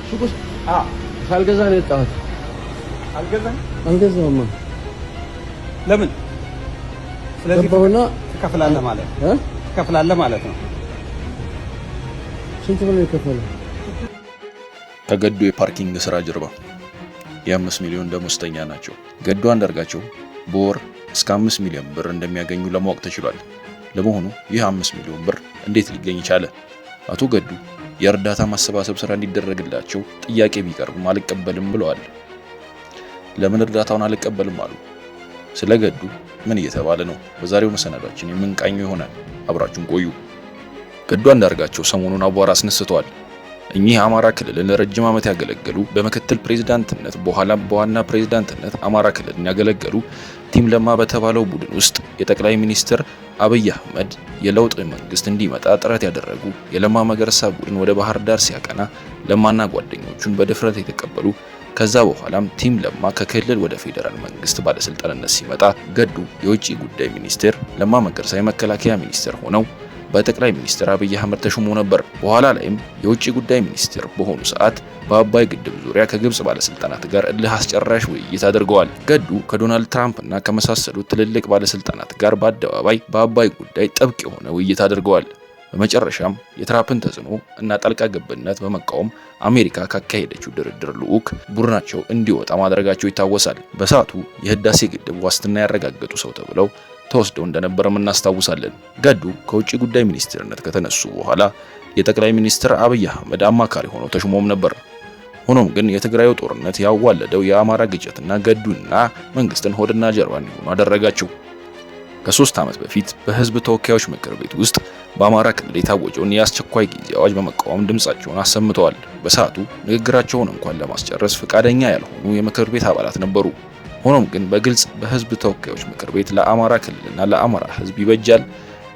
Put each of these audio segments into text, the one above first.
ሱቅ ውስጥ ሳልገዛ ነው የወጣሁት። አልገዛሁም። ለምን? ስለዚህ ገባሁና ትከፍላለህ ማለት ነው። ስንት ብር ነው የከፈለው? ከገዱ የፓርኪንግ ስራ ጀርባ የ5 ሚሊዮን ደሞዝተኛ ናቸው። ገዱ አንዳርጋቸው በወር እስከ 5 ሚሊዮን ብር እንደሚያገኙ ለማወቅ ተችሏል። ለመሆኑ ይህ 5 ሚሊዮን ብር እንዴት ሊገኝ ቻለ? አቶ ገዱ የእርዳታ ማሰባሰብ ስራ እንዲደረግላቸው ጥያቄ ቢቀርብም አልቀበልም ብለዋል። ለምን እርዳታውን አልቀበልም አሉ? ስለ ገዱ ምን እየተባለ ነው? በዛሬው መሰናዷችን የምንቃኘው ይሆናል። አብራችሁን ቆዩ። ገዱ አንዳርጋቸው ሰሞኑን አቧራ አስነስተዋል። እኚህ አማራ ክልልን ለረጅም ዓመት ያገለገሉ በምክትል ፕሬዝዳንትነት በኋላም በዋና ፕሬዝዳንትነት አማራ ክልልን ያገለገሉ ቲም ለማ በተባለው ቡድን ውስጥ የጠቅላይ ሚኒስትር አብይ አህመድ የለውጥ መንግስት እንዲመጣ ጥረት ያደረጉ የለማ መገርሳ ቡድን ወደ ባህር ዳር ሲያቀና ለማና ጓደኞቹን በድፍረት የተቀበሉ ከዛ በኋላም ቲም ለማ ከክልል ወደ ፌዴራል መንግስት ባለስልጣንነት ሲመጣ ገዱ የውጭ ጉዳይ ሚኒስቴር፣ ለማ መገርሳ የመከላከያ ሚኒስቴር ሆነው በጠቅላይ ሚኒስትር አብይ አህመድ ተሾሞ ነበር። በኋላ ላይም የውጭ ጉዳይ ሚኒስትር በሆኑ ሰዓት በአባይ ግድብ ዙሪያ ከግብጽ ባለስልጣናት ጋር እልህ አስጨራሽ ውይይት አድርገዋል። ገዱ ከዶናልድ ትራምፕ እና ከመሳሰሉት ትልልቅ ባለስልጣናት ጋር በአደባባይ በአባይ ጉዳይ ጥብቅ የሆነ ውይይት አድርገዋል። በመጨረሻም የትራምፕን ተጽዕኖ እና ጣልቃ ገብነት በመቃወም አሜሪካ ካካሄደችው ድርድር ልዑክ ቡድናቸው እንዲወጣ ማድረጋቸው ይታወሳል። በሰዓቱ የህዳሴ ግድብ ዋስትና ያረጋገጡ ሰው ተብለው ተወስደው እንደነበረም እናስታውሳለን። ገዱ ከውጭ ጉዳይ ሚኒስትርነት ከተነሱ በኋላ የጠቅላይ ሚኒስትር አብይ አህመድ አማካሪ ሆነው ተሾመውም ነበር። ሆኖም ግን የትግራዩ ጦርነት ያዋለደው የአማራ ግጭትና ገዱና መንግስትን ሆድና ጀርባ እንዲሆኑ አደረጋቸው። ከ3 ዓመት በፊት በህዝብ ተወካዮች ምክር ቤት ውስጥ በአማራ ክልል የታወጀውን የአስቸኳይ ጊዜ አዋጅ በመቃወም ድምጻቸውን አሰምተዋል። በሰዓቱ ንግግራቸውን እንኳን ለማስጨረስ ፈቃደኛ ያልሆኑ የምክር ቤት አባላት ነበሩ። ሆኖም ግን በግልጽ በህዝብ ተወካዮች ምክር ቤት ለአማራ ክልልና ለአማራ ህዝብ ይበጃል፣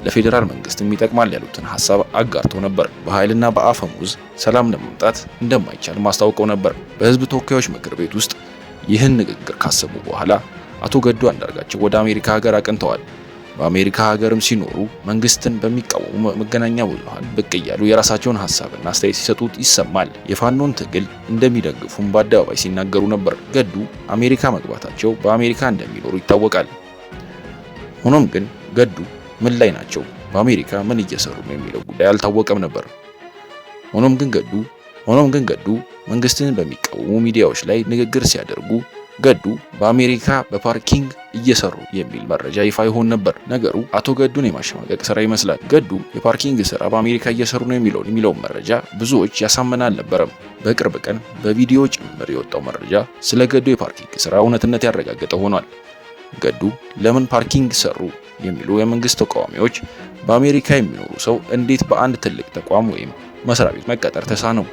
ለፌዴራል መንግስትም ይጠቅማል ያሉትን ሐሳብ አጋርተው ነበር። በኃይልና በአፈሙዝ ሰላም ለማምጣት እንደማይቻል ማስታወቀው ነበር። በህዝብ ተወካዮች ምክር ቤት ውስጥ ይህን ንግግር ካሰሙ በኋላ አቶ ገዱ አንዳርጋቸው ወደ አሜሪካ ሀገር አቅንተዋል። በአሜሪካ ሀገርም ሲኖሩ መንግስትን በሚቃወሙ መገናኛ ብዙሃን ብቅ እያሉ የራሳቸውን ሐሳብና አስተያየት ሲሰጡት ይሰማል። የፋኖን ትግል እንደሚደግፉም በአደባባይ ሲናገሩ ነበር። ገዱ አሜሪካ መግባታቸው በአሜሪካ እንደሚኖሩ ይታወቃል። ሆኖም ግን ገዱ ምን ላይ ናቸው፣ በአሜሪካ ምን እየሰሩ ነው የሚለው ጉዳይ አልታወቀም ነበር። ሆኖም ግን ገዱ መንግስትን በሚቃወሙ ሚዲያዎች ላይ ንግግር ሲያደርጉ ገዱ በአሜሪካ በፓርኪንግ እየሰሩ የሚል መረጃ ይፋ ይሆን ነበር። ነገሩ አቶ ገዱን የማሸማቀቅ ስራ ይመስላል። ገዱ የፓርኪንግ ስራ በአሜሪካ እየሰሩ ነው የሚለውን መረጃ ብዙዎች ያሳመነ አልነበረም። በቅርብ ቀን በቪዲዮ ጭምር የወጣው መረጃ ስለ ገዱ የፓርኪንግ ስራ እውነትነት ያረጋገጠ ሆኗል። ገዱ ለምን ፓርኪንግ ሰሩ የሚሉ የመንግስት ተቃዋሚዎች በአሜሪካ የሚኖሩ ሰው እንዴት በአንድ ትልቅ ተቋም ወይም መስሪያ ቤት መቀጠር ተሳነው?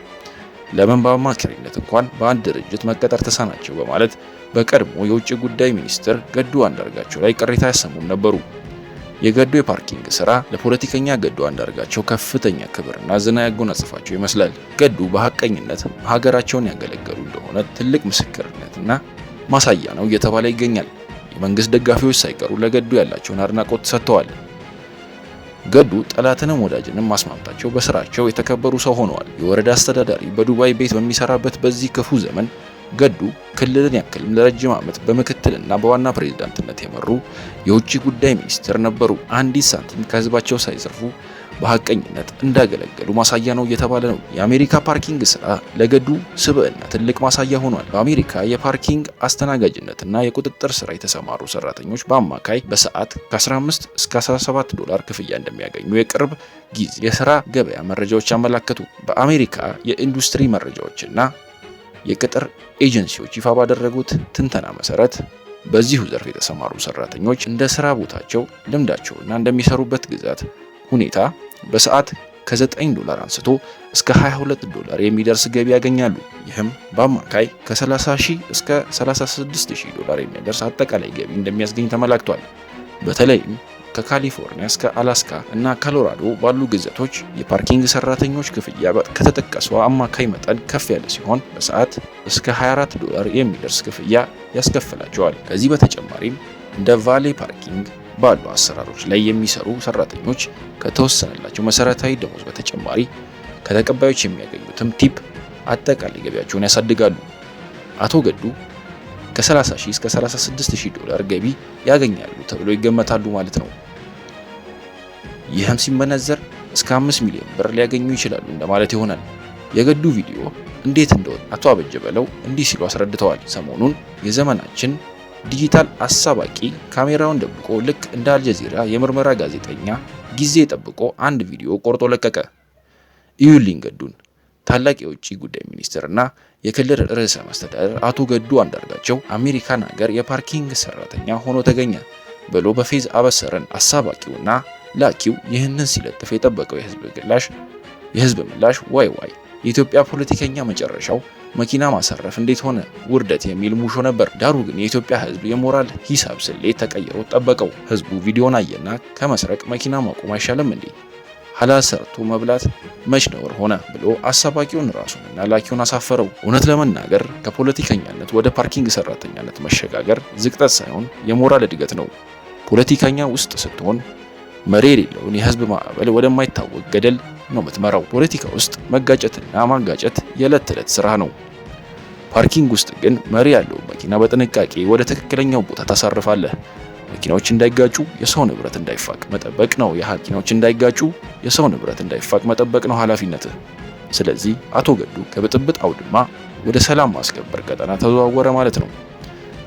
ለምን በአማካሪነት እንኳን በአንድ ድርጅት መቀጠር ተሳናቸው? በማለት በቀድሞ የውጭ ጉዳይ ሚኒስትር ገዱ አንዳርጋቸው ላይ ቅሬታ ያሰሙም ነበሩ። የገዱ የፓርኪንግ ስራ ለፖለቲከኛ ገዱ አንዳርጋቸው ከፍተኛ ክብርና ዝና ያጎናጽፋቸው ይመስላል። ገዱ በሐቀኝነት ሀገራቸውን ያገለገሉ እንደሆነ ትልቅ ምስክርነትና ማሳያ ነው እየተባለ ይገኛል። የመንግስት ደጋፊዎች ሳይቀሩ ለገዱ ያላቸውን አድናቆት ሰጥተዋል። ገዱ ጠላትንም ወዳጅንም ማስማምታቸው በስራቸው የተከበሩ ሰው ሆነዋል። የወረዳ አስተዳዳሪ በዱባይ ቤት በሚሰራበት በዚህ ክፉ ዘመን ገዱ ክልልን ያክልም ለረጅም ዓመት በምክትልና በዋና ፕሬዝዳንትነት የመሩ የውጭ ጉዳይ ሚኒስትር ነበሩ። አንዲት ሳንቲም ከህዝባቸው ሳይዘርፉ በሐቀኝነት እንዳገለገሉ ማሳያ ነው እየተባለ ነው። የአሜሪካ ፓርኪንግ ስራ ለገዱ ስብዕና ትልቅ ማሳያ ሆኗል። በአሜሪካ የፓርኪንግ አስተናጋጅነትና የቁጥጥር ስራ የተሰማሩ ሰራተኞች በአማካይ በሰዓት ከ15 እስከ 17 ዶላር ክፍያ እንደሚያገኙ የቅርብ ጊዜ የስራ ገበያ መረጃዎች ያመላከቱ። በአሜሪካ የኢንዱስትሪ መረጃዎችና የቅጥር ኤጀንሲዎች ይፋ ባደረጉት ትንተና መሰረት በዚሁ ዘርፍ የተሰማሩ ሰራተኞች እንደ ስራ ቦታቸው ልምዳቸውና እንደሚሰሩበት ግዛት ሁኔታ በሰዓት ከ9 ዶላር አንስቶ እስከ 22 ዶላር የሚደርስ ገቢ ያገኛሉ። ይህም በአማካይ ከ30,000 እስከ 36,000 ዶላር የሚደርስ አጠቃላይ ገቢ እንደሚያስገኝ ተመላክቷል። በተለይም ከካሊፎርኒያ እስከ አላስካ እና ኮሎራዶ ባሉ ግዛቶች የፓርኪንግ ሰራተኞች ክፍያ ከተጠቀሰው አማካይ መጠን ከፍ ያለ ሲሆን በሰዓት እስከ 24 ዶላር የሚደርስ ክፍያ ያስከፍላቸዋል። ከዚህ በተጨማሪም እንደ ቫሌ ፓርኪንግ ባሉ አሰራሮች ላይ የሚሰሩ ሰራተኞች ከተወሰነላቸው መሰረታዊ ደሞዝ በተጨማሪ ከተቀባዮች የሚያገኙትም ቲፕ አጠቃላይ ገቢያቸውን ያሳድጋሉ። አቶ ገዱ ከ30,000 እስከ 36,000 ዶላር ገቢ ያገኛሉ ተብሎ ይገመታሉ ማለት ነው። ይህም ሲመነዘር እስከ 5 ሚሊዮን ብር ሊያገኙ ይችላሉ እንደማለት ይሆናል። የገዱ ቪዲዮ እንዴት እንደወጣ አቶ አበጀ በለው እንዲህ ሲሉ አስረድተዋል። ሰሞኑን የዘመናችን ዲጂታል አሳባቂ ካሜራውን ደብቆ ልክ እንደ አልጀዚራ የምርመራ ጋዜጠኛ ጊዜ ጠብቆ አንድ ቪዲዮ ቆርጦ ለቀቀ። እዩልኝ ገዱን። ታላቅ የውጭ ጉዳይ ሚኒስትርና የክልል ርዕሰ መስተዳድር አቶ ገዱ አንዳርጋቸው አሜሪካን ሀገር የፓርኪንግ ሰራተኛ ሆኖ ተገኘ ብሎ በፌዝ አበሰረን። አሳባቂውና ላኪው ይህንን ሲለጥፍ የጠበቀው የህዝብ ምላሽ ዋይ ዋይ፣ የኢትዮጵያ ፖለቲከኛ መጨረሻው መኪና ማሰረፍ እንዴት ሆነ ውርደት የሚል ሙሾ ነበር። ዳሩ ግን የኢትዮጵያ ህዝብ የሞራል ሂሳብ ስሌት ተቀይሮ ጠበቀው። ህዝቡ ቪዲዮን አየና ከመስረቅ መኪና ማቆም አይሻልም እንዴ? ሐላል ሰርቶ መብላት መች ነውር ሆነ ብሎ አሳባቂውን ራሱንና ላኪውን አሳፈረው። እውነት ለመናገር ከፖለቲከኛነት ወደ ፓርኪንግ ሰራተኛነት መሸጋገር ዝቅጠት ሳይሆን የሞራል እድገት ነው። ፖለቲከኛ ውስጥ ስትሆን መሪ የሌለውን የህዝብ ማዕበል ወደማይታወቅ ገደል ነው የምትመራው። ፖለቲካ ውስጥ መጋጨትና ማጋጨት የዕለት ተዕለት ስራ ነው። ፓርኪንግ ውስጥ ግን መሪ ያለው መኪና በጥንቃቄ ወደ ትክክለኛው ቦታ ታሳርፋለህ። መኪናዎች እንዳይጋጩ የሰው ንብረት እንዳይፋቅ መጠበቅ ነው። መኪናዎች እንዳይጋጩ የሰው ንብረት እንዳይፋቅ መጠበቅ ነው ኃላፊነትህ። ስለዚህ አቶ ገዱ ከብጥብጥ አውድማ ወደ ሰላም ማስከበር ቀጠና ተዘዋወረ ማለት ነው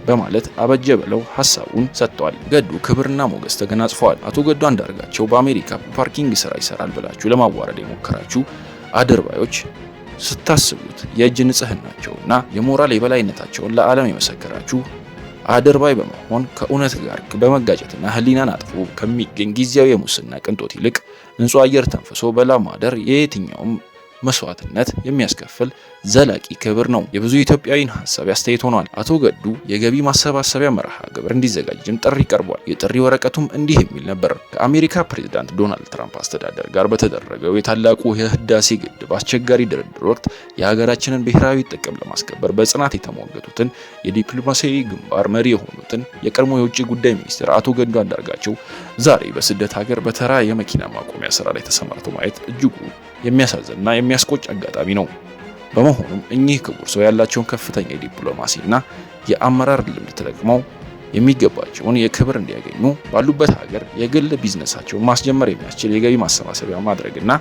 በማለት አበጀ በለው ሐሳቡን ሰጥቷል። ገዱ ክብርና ሞገስ ተገናጽፈዋል። አቶ ገዱ አንዳርጋቸው በአሜሪካ ፓርኪንግ ስራ ይሰራል ብላችሁ ለማዋረድ የሞከራችሁ አድርባዮች ስታስቡት የእጅ ንጽህናቸውና የሞራል የበላይነታቸውን ለዓለም የመሰከራችሁ አድርባይ በመሆን ከእውነት ጋር በመጋጨትና ህሊናን አጥፎ ከሚገኝ ጊዜያዊ የሙስና ቅንጦት ይልቅ ንጹህ አየር ተንፍሶ በላም ማደር የየትኛውም መስዋዕትነት የሚያስከፍል ዘላቂ ክብር ነው። የብዙ ኢትዮጵያዊን ሐሳብ ያስተያየት ሆኗል። አቶ ገዱ የገቢ ማሰባሰቢያ መርሃ ግብር እንዲዘጋጅም ጥሪ ቀርቧል። የጥሪ ወረቀቱም እንዲህ የሚል ነበር። ከአሜሪካ ፕሬዝዳንት ዶናልድ ትራምፕ አስተዳደር ጋር በተደረገው የታላቁ የህዳሴ ግድብ አስቸጋሪ ድርድር ወቅት የሀገራችንን ብሔራዊ ጥቅም ለማስከበር በጽናት የተሟገቱትን የዲፕሎማሲያዊ ግንባር መሪ የሆኑትን የቀድሞ የውጭ ጉዳይ ሚኒስትር አቶ ገዱ አንዳርጋቸው ዛሬ በስደት ሀገር በተራ የመኪና ማቆሚያ ስራ ላይ ተሰማርቶ ማየት እጅጉ የሚያሳዝንና የሚያስቆጭ አጋጣሚ ነው። በመሆኑም እኚህ ክቡር ሰው ያላቸውን ከፍተኛ የዲፕሎማሲና የአመራር ልምድ ተጠቅመው የሚገባቸውን የክብር እንዲያገኙ ባሉበት ሀገር የግል ቢዝነሳቸውን ማስጀመር የሚያስችል የገቢ ማሰባሰቢያ ማድረግና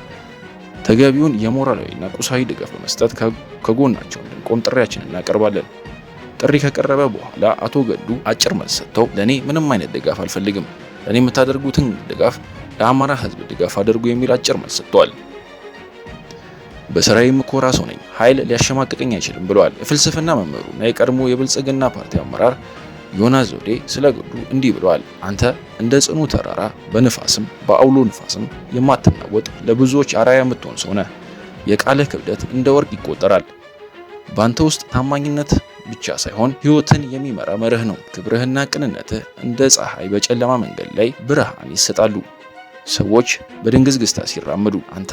ተገቢውን የሞራላዊና ቁሳዊ ድጋፍ በመስጠት ከጎናቸው እንድንቆም ጥሪያችንን እናቀርባለን። ጥሪ ከቀረበ በኋላ አቶ ገዱ አጭር መልስ ሰጥተው ለኔ ምንም አይነት ድጋፍ አልፈልግም፣ ለኔ የምታደርጉትን ድጋፍ ለአማራ ህዝብ ድጋፍ አድርጉ የሚል አጭር መልስ ሰጥተዋል። በስራዬ የምኮራ ሰው ነኝ፣ ኃይል ሊያሸማቅቀኝ አይችልም ብለዋል። የፍልስፍና መምህሩና የቀድሞ የብልጽግና ፓርቲ አመራር ዮናስ ዘውዴ ስለ ገዱ እንዲህ ብለዋል። አንተ እንደ ጽኑ ተራራ በንፋስም በአውሎ ንፋስም የማትናወጥ ለብዙዎች አርአያ የምትሆን ሰው ነህ። የቃልህ ክብደት እንደ ወርቅ ይቆጠራል። በአንተ ውስጥ ታማኝነት ብቻ ሳይሆን ህይወትን የሚመራ መርህ ነው። ክብርህና ቅንነትህ እንደ ፀሐይ በጨለማ መንገድ ላይ ብርሃን ይሰጣሉ። ሰዎች በድንግዝግዝታ ሲራመዱ አንተ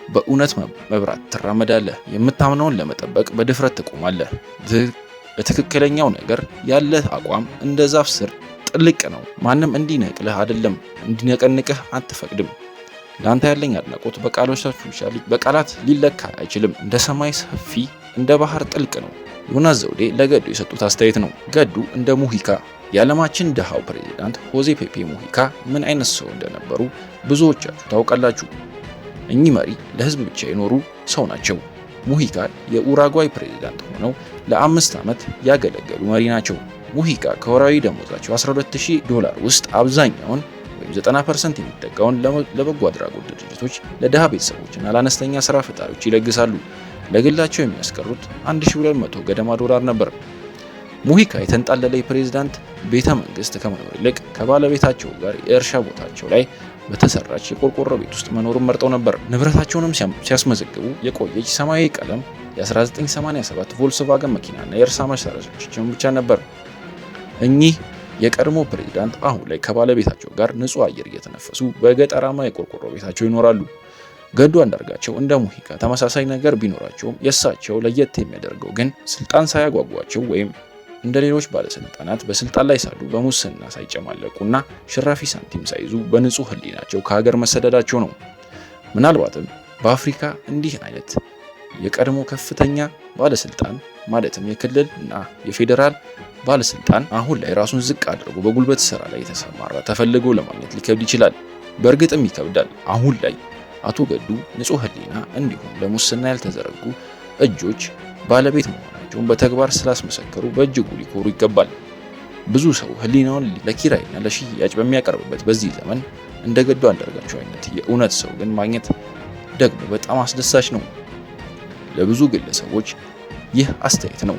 በእውነት መብራት ትራመዳለህ። የምታምነውን ለመጠበቅ በድፍረት ትቆማለህ። በትክክለኛው ነገር ያለህ አቋም እንደ ዛፍ ስር ጥልቅ ነው። ማንም እንዲነቅልህ አይደለም፣ እንዲነቀንቅህ አትፈቅድም። ለአንተ ያለኝ አድናቆት በቃላት ሊለካ አይችልም። እንደ ሰማይ ሰፊ፣ እንደ ባህር ጥልቅ ነው። ዮናስ ዘውዴ ለገዱ የሰጡት አስተያየት ነው። ገዱ እንደ ሙሂካ የዓለማችን ድሃው ፕሬዝዳንት ሆዜ ፔፔ ሙሂካ ምን አይነት ሰው እንደነበሩ ብዙዎቻችሁ ታውቃላችሁ። እኚህ መሪ ለህዝብ ብቻ የኖሩ ሰው ናቸው። ሙሂካ የኡራጓይ ፕሬዝዳንት ሆነው ለ5 ዓመት ያገለገሉ መሪ ናቸው። ሙሂካ ከወራዊ ደሞዛቸው $12,000 ውስጥ አብዛኛውን ወይም 90% የሚጠጋውን ለበጎ አድራጎት ድርጅቶች፣ ለድሃ ቤተሰቦችና ለአነስተኛ ስራ ፈጣሪዎች ይለግሳሉ። ለግላቸው የሚያስቀሩት $1,200 ገደማ ነበር። ሙሂካ የተንጣለለ የፕሬዝዳንት ቤተ መንግስት ከመኖር ይልቅ ከባለቤታቸው ጋር የእርሻ ቦታቸው ላይ በተሰራች የቆርቆሮ ቤት ውስጥ መኖሩን መርጠው ነበር። ንብረታቸውንም ሲያስመዘግቡ የቆየች ሰማያዊ ቀለም የ1987 ቮልክስቫገን መኪናና የእርሻ መሳሪያዎችን ብቻ ነበር። እኚህ የቀድሞ ፕሬዝዳንት አሁን ላይ ከባለቤታቸው ጋር ንጹህ አየር እየተነፈሱ በገጠራማ የቆርቆሮ ቤታቸው ይኖራሉ። ገዱ አንዳርጋቸው እንደ ሙሂካ ተመሳሳይ ነገር ቢኖራቸውም የእሳቸው ለየት የሚያደርገው ግን ስልጣን ሳያጓጓቸው ወይም እንደ ሌሎች ባለስልጣናት በስልጣን ላይ ሳሉ በሙስና ሳይጨማለቁና ሽራፊ ሳንቲም ሳይዙ በንጹህ ህሊናቸው ከሀገር መሰደዳቸው ነው። ምናልባትም በአፍሪካ እንዲህ አይነት የቀድሞ ከፍተኛ ባለስልጣን ማለትም የክልል እና የፌዴራል ባለስልጣን አሁን ላይ ራሱን ዝቅ አድርጎ በጉልበት ስራ ላይ የተሰማራ ተፈልጎ ለማግኘት ሊከብድ ይችላል። በእርግጥም ይከብዳል። አሁን ላይ አቶ ገዱ ንጹህ ሕሊና እንዲሁም ለሙስና ያልተዘረጉ እጆች ባለቤት መሆናቸውን በተግባር ስላስመሰከሩ በእጅጉ ሊኮሩ ይገባል። ብዙ ሰው ሕሊናውን ለኪራይና ለሽያጭ በሚያቀርብበት በዚህ ዘመን እንደ ገዱ አንዳርጋቸው አይነት የእውነት ሰው ግን ማግኘት ደግሞ በጣም አስደሳች ነው። ለብዙ ግለሰቦች ይህ አስተያየት ነው።